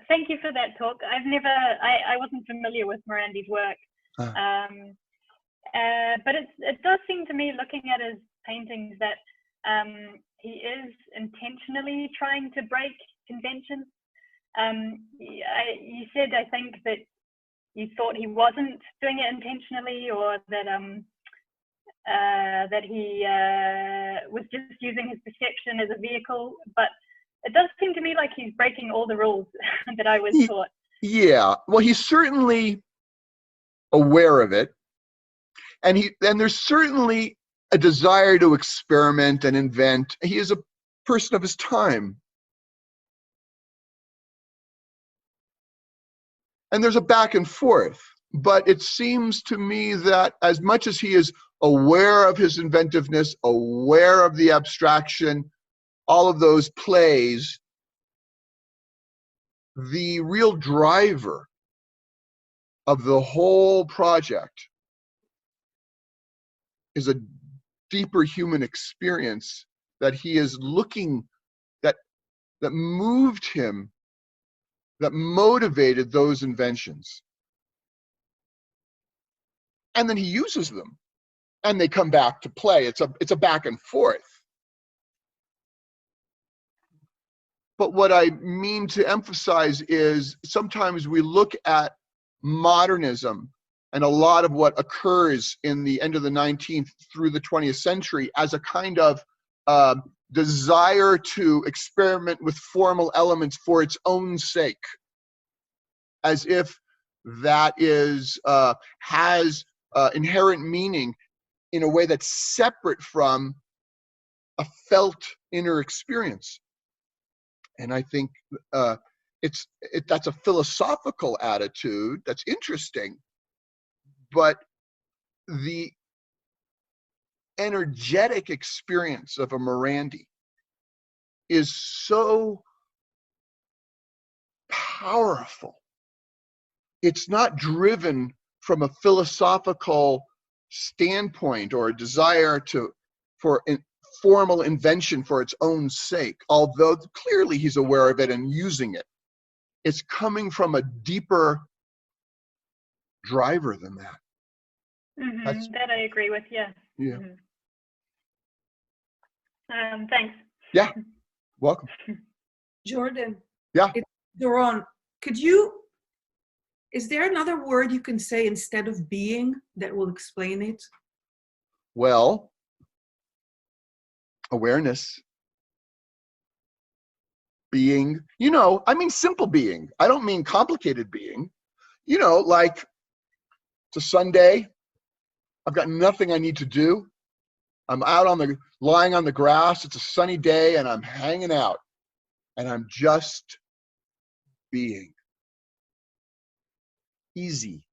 thank you for that talk. I wasn't familiar with Morandi's work. But it does seem to me, looking at his paintings, that he is intentionally trying to break conventions. You said, I think, that you thought he wasn't doing it intentionally, or that he was just using his perception as a vehicle. But it does seem to me like he's breaking all the rules that I was taught. Yeah, well, he's certainly aware of it. And there's certainly a desire to experiment and invent. He is a person of his time. And there's a back and forth. But it seems to me that as much as he is aware of his inventiveness, aware of the abstraction, all of those plays, the real driver of the whole project is a deeper human experience that he is looking, that moved him, that motivated those inventions. And then he uses them, and they come back to play. It's a back and forth. But what I mean to emphasize is sometimes we look at modernism and a lot of what occurs in the end of the 19th through the 20th century as a kind of desire to experiment with formal elements for its own sake, as if that has inherent meaning in a way that's separate from a felt inner experience. And I think that's a philosophical attitude that's interesting, but the energetic experience of a Morandi is so powerful. It's not driven from a philosophical standpoint or a desire for formal invention for its own sake, although clearly he's aware of it and using it. It's coming from a deeper driver than that. That I agree with, yeah. Yeah. Thanks. Yeah, welcome. Jordan. Yeah. It's Doron. Is there another word you can say instead of being that will explain it? Well, awareness, being, I mean simple being. I don't mean complicated being. Like it's a Sunday, I've got nothing I need to do. I'm out lying on the grass, it's a sunny day, and I'm hanging out, and I'm just being. Easy.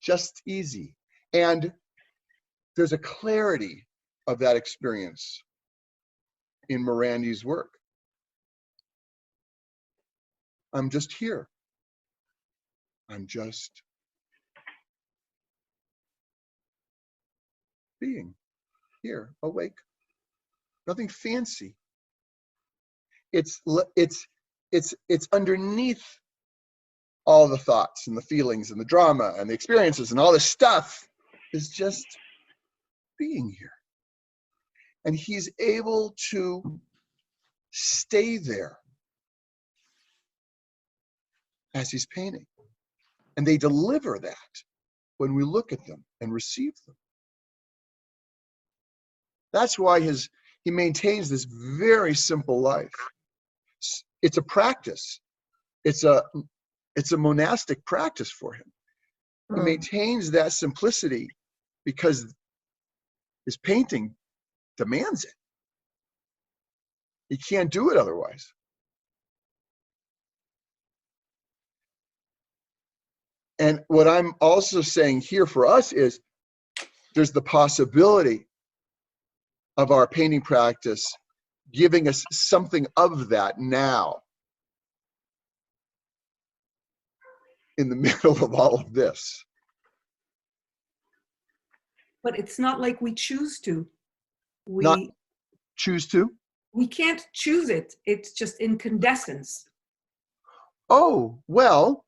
Just easy. And there's a clarity of that experience in Morandi's work. I'm just here. I'm just being here, awake. Nothing fancy. It's underneath all the thoughts and the feelings and the drama and the experiences and all this stuff is just being here. And he's able to stay there as he's painting. And they deliver that when we look at them and receive them. That's why he maintains this very simple life. It's a practice. It's a monastic practice for him. He maintains that simplicity because his painting demands it. He can't do it otherwise. And what I'm also saying here for us is there's the possibility of our painting practice giving us something of that now in the middle of all of this. But it's not like we choose to. Not choose to? We can't choose it. It's just incandescence. Oh, well,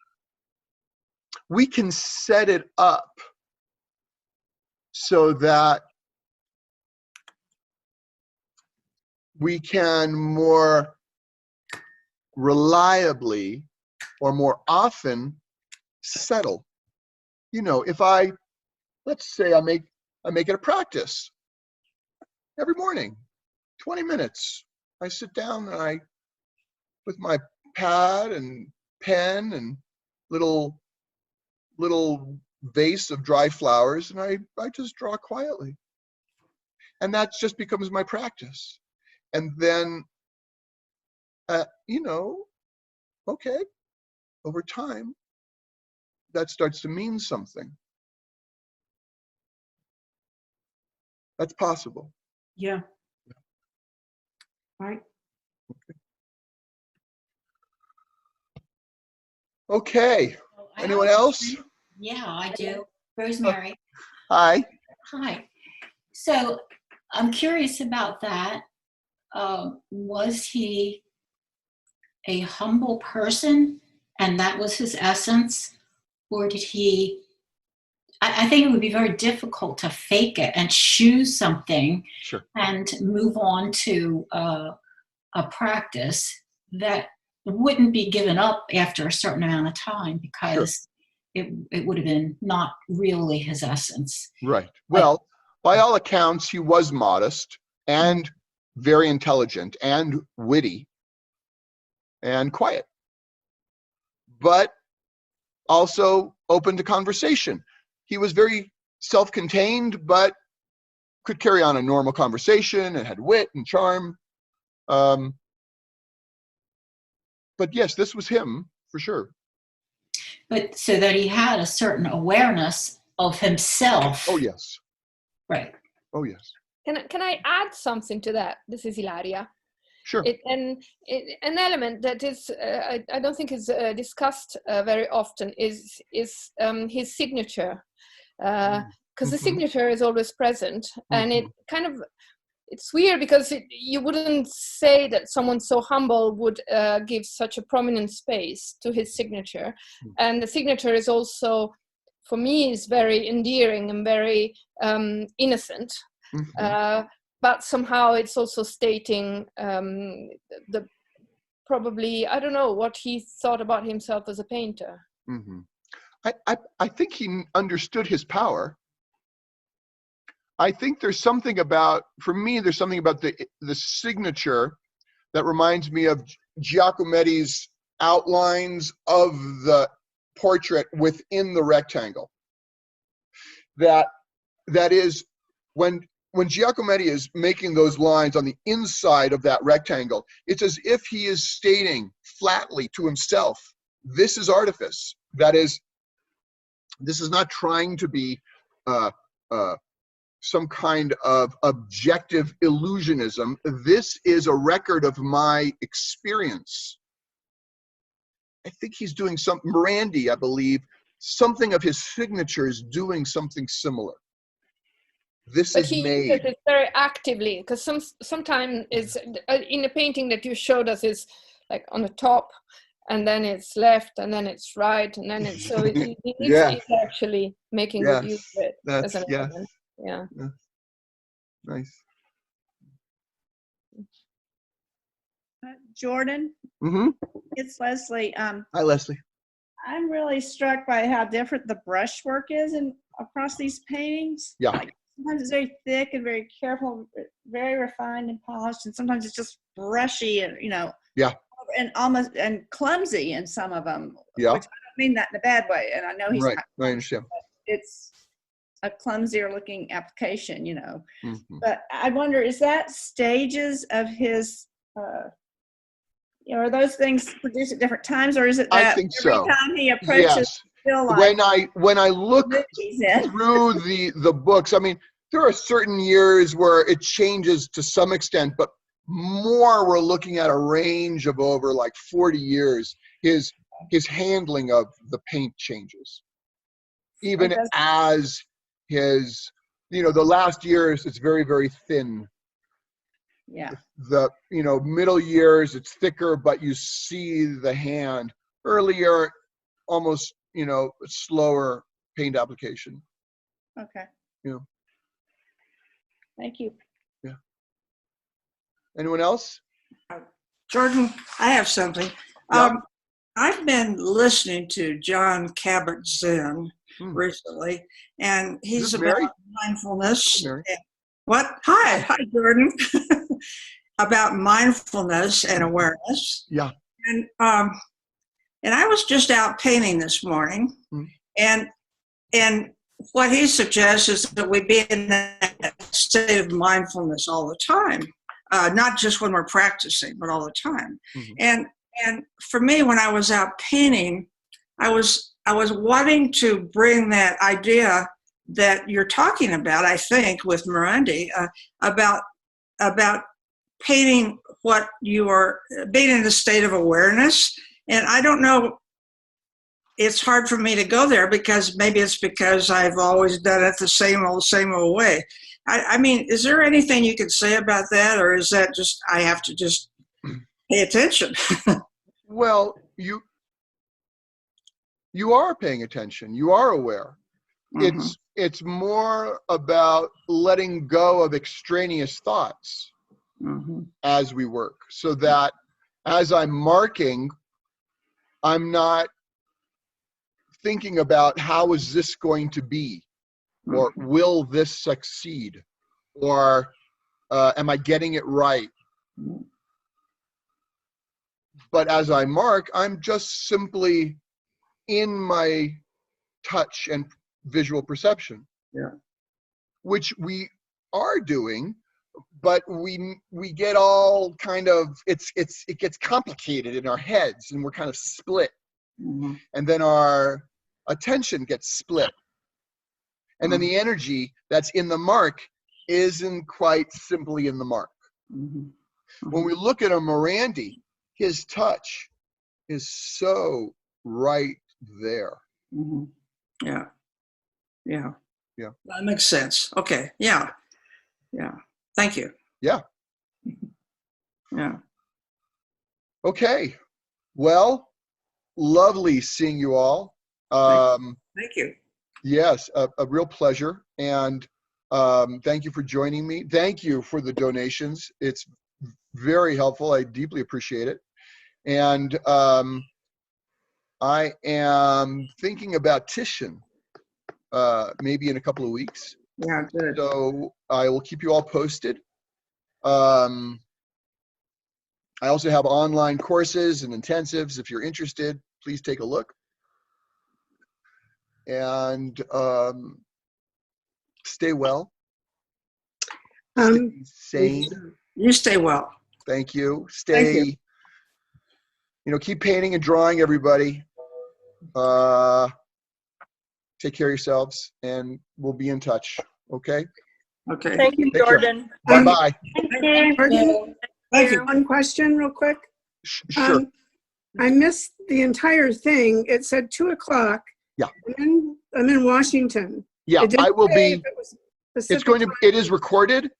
we can set it up so that we can more reliably or more often settle. You know, if let's say I make it a practice every morning, 20 minutes. I sit down and with my pad and pen and little vase of dry flowers, and I just draw quietly. And that just becomes my practice. And then, you know, okay, over time, that starts to mean something. That's possible. Yeah. Right. Okay. I Anyone have a else? question. Yeah, I do. Rosemary. Hi. Hi. So I'm curious about that. Was he a humble person and that was his essence? Or did he, I think it would be very difficult to fake it and choose something Sure. and move on to a practice that wouldn't be given up after a certain amount of time because it would have been not really his essence. Right. Well, by all accounts, he was modest and very intelligent and witty and quiet, but also open to conversation. He was very self-contained, but could carry on a normal conversation and had wit and charm. But yes, this was him for sure. But so that he had a certain awareness of himself. Oh, yes. Right. Oh, yes. Can I add something to that? This is Ilaria. Sure. An element that is I don't think is discussed very often is his signature, because the signature is always present, and it kind of, it's weird because you wouldn't say that someone so humble would give such a prominent space to his signature, and the signature is also, for me, is very endearing and very innocent. But somehow it's also stating the probably, I don't know, what he thought about himself as a painter. I think he understood his power. I think there's something about, for me, there's something about the signature that reminds me of Giacometti's outlines of the portrait within the rectangle. That is, when Giacometti is making those lines on the inside of that rectangle, it's as if he is stating flatly to himself, this is artifice. That is, this is not trying to be some kind of objective illusionism. This is a record of my experience. I think he's doing something, Morandi, I believe, something of his signature is doing something similar. This but is he made. uses it very actively, because sometimes it's in the painting that you showed us is like on the top, and then it's left, and then it's right, and then it's so he's actually making good use of it as an element. Yeah. Nice. Jordan, it's Leslie. Hi, Leslie. I'm really struck by how different the brushwork is across these paintings. Yeah. Like, sometimes it's very thick and very careful, very refined and polished, and sometimes it's just brushy and, you know, and almost and clumsy in some of them. Yeah. Which I don't mean that in a bad way, and I know he's right. not. I understand. It's a clumsier looking application, you know. But I wonder, is that stages of his are those things produced at different times, or is it I that think every so. time he approaches, Yes. feel like When I look movies in? through the books, I mean, there are certain years where it changes to some extent, but more we're looking at a range of over like 40 years. His handling of the paint changes, even as his, the last years it's very, very thin. Yeah. The middle years it's thicker, but you see the hand. Earlier, almost slower paint application. Okay. Yeah. Thank you. Yeah. Anyone else? Jordan, I have something. Yeah. I've been listening to John Kabat-Zinn recently, and he's about Mary? mindfulness. Mary. What? Hi, Jordan. About mindfulness and awareness. Yeah. And I was just out painting this morning, and what he suggests is that we be in that state of mindfulness all the time, not just when we're practicing, but all the time. And for me, when I was out painting, I was wanting to bring that idea that you're talking about, I think, with Morandi, about painting what you are, being in a state of awareness. And I don't know, it's hard for me to go there because maybe it's because I've always done it the same old way. I mean, is there anything you could say about that, or is that just, I have to just pay attention? Well, you are paying attention. You are aware. It's more about letting go of extraneous thoughts as we work, so that as I'm marking, I'm not thinking about how is this going to be, or will this succeed, or am I getting it right? But as I mark, I'm just simply in my touch and visual perception, which we are doing, but we get all kind of, it gets complicated in our heads, and we're kind of split, and then our attention gets split, and then the energy that's in the mark isn't quite simply in the mark. When we look at a Morandi, his touch is so right there. Yeah. That makes sense. Okay. Yeah. Thank you. Yeah. Yeah. Okay. Well, lovely seeing you all. Thank you. Yes, a real pleasure. And thank you for joining me. Thank you for the donations. It's very helpful. I deeply appreciate it. And I am thinking about Titian maybe in a couple of weeks. Yeah, good. So I will keep you all posted. I also have online courses and intensives. If you're interested, please take a look. And stay well. Stay sane. You stay well. Thank you. Thank you. Keep painting and drawing, everybody. Take care of yourselves, and we'll be in touch. Okay? Okay. Thank you, Take care. Jordan. Bye-bye. Thank you. Thank you. One question real quick. Sure. I missed the entire thing. It said 2:00. Yeah. I'm in Washington. Yeah, It didn't I will say be. if it was It's Pacific going to. time. It is recorded,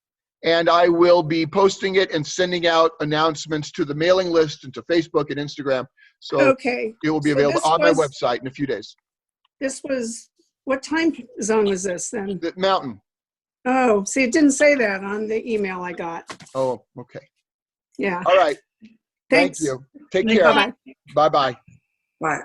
and I will be posting it and sending out announcements to the mailing list and to Facebook and Instagram. So Okay. it will be So available this on my was- website in a few days. This was, what time zone was this then? The mountain. Oh, see, it didn't say that on the email I got. Oh, okay. Yeah. All right. Thank Thanks. you. Take Thank care. Bye-bye. Bye-bye. Bye.